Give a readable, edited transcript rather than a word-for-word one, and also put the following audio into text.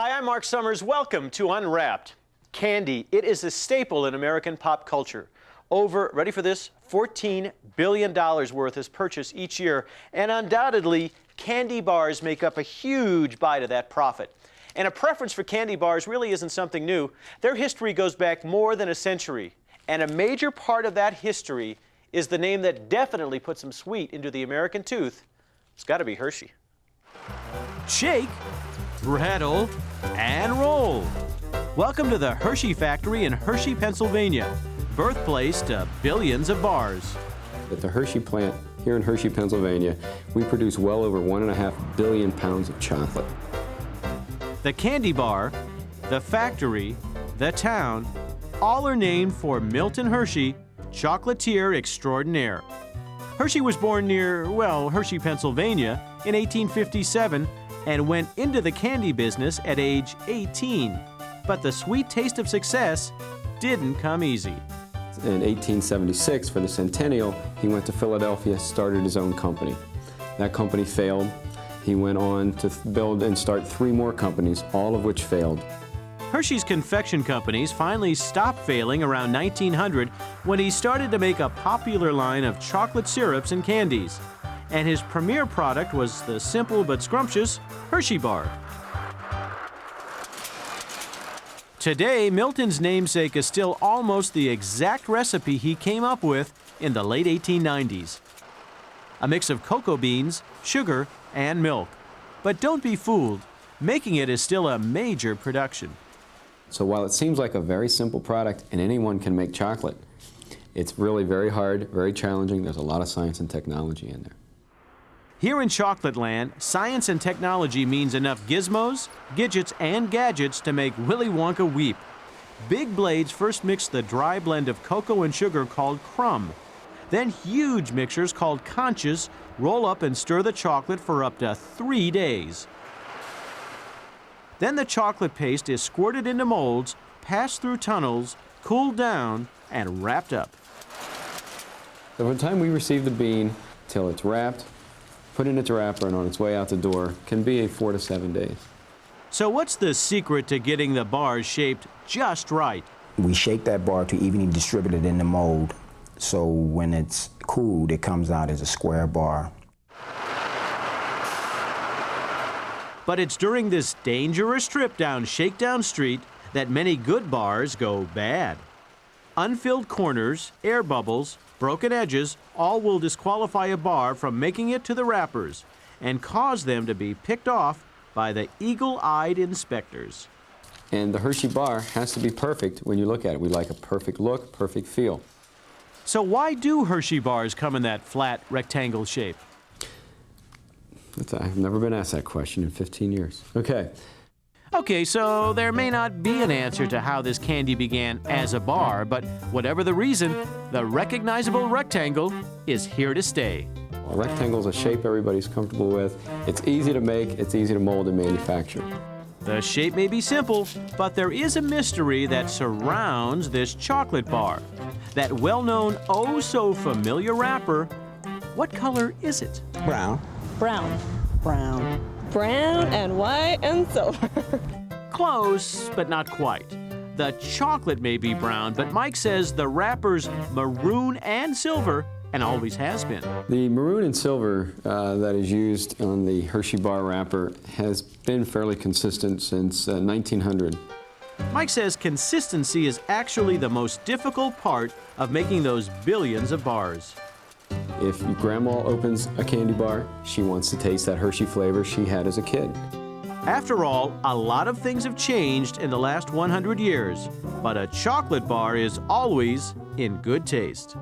Hi, I'm Marc Summers. Welcome to Unwrapped. Candy, it is a staple in American pop culture. Over, ready for this, $14 billion worth is purchased each year, and undoubtedly, candy bars make up a huge bite of that profit. And a preference for candy bars really isn't something new. Their history goes back more than a century, and a major part of that history is the name that definitely put some sweet into the American tooth. It's got to be Hershey. Shake, rattle, and roll. Welcome to the Hershey factory in Hershey, Pennsylvania, birthplace to billions of bars. At the Hershey plant here in Hershey, Pennsylvania, we produce well over 1.5 billion pounds of chocolate. The candy bar, the factory, the town, all are named for Milton Hershey, chocolatier extraordinaire. Hershey was born near, well, Hershey, Pennsylvania in 1857 and went into the candy business at age 18. But the sweet taste of success didn't come easy. In 1876, for the centennial, he went to Philadelphia, started his own company. That company failed. He went on to build and start 3 more companies, all of which failed. Hershey's confection companies finally stopped failing around 1900 when he started to make a popular line of chocolate syrups and candies. And his premier product was the simple but scrumptious Hershey bar. Today, Milton's namesake is still almost the exact recipe he came up with in the late 1890s. A mix of cocoa beans, sugar, and milk. But don't be fooled, making it is still a major production. So while it seems like a very simple product and anyone can make chocolate, it's really very hard, very challenging. There's a lot of science and technology in there. Here in Chocolate Land, science and technology means enough gizmos, gadgets, and gadgets to make Willy Wonka weep. Big blades first mix the dry blend of cocoa and sugar called crumb. Then huge mixers called conches roll up and stir the chocolate for up to 3 days. Then the chocolate paste is squirted into molds, passed through tunnels, cooled down, and wrapped up. So from the time we receive the bean till it's wrapped, put in its wrapper, and on its way out the door can be 4 to 7 days. So what's the secret to getting the bars shaped just right? We shake that bar to evenly distribute it in the mold, so when it's cooled, it comes out as a square bar. But it's during this dangerous trip down Shakedown Street that many good bars go bad. Unfilled corners, air bubbles, broken edges, all will disqualify a bar from making it to the wrappers and cause them to be picked off by the eagle-eyed inspectors. And the Hershey bar has to be perfect when you look at it. We like a perfect look, perfect feel. So why do Hershey bars come in that flat rectangle shape? I've never been asked that question in 15 years. Okay, so there may not be an answer to how this candy began as a bar, but whatever the reason, the recognizable rectangle is here to stay. A rectangle is a shape everybody's comfortable with. It's easy to make, it's easy to mold and manufacture. The shape may be simple, but there is a mystery that surrounds this chocolate bar. That well-known, oh-so-familiar wrapper, what color is it? Brown. Brown. Brown. Brown and white and silver. Close, but not quite. The chocolate may be brown, but Mike says the wrapper's maroon and silver, and always has been. The maroon and silver that is used on the Hershey bar wrapper has been fairly consistent since 1900. Mike says consistency is actually the most difficult part of making those billions of bars. If Grandma opens a candy bar, she wants to taste that Hershey flavor she had as a kid. After all, a lot of things have changed in the last 100 years, but a chocolate bar is always in good taste.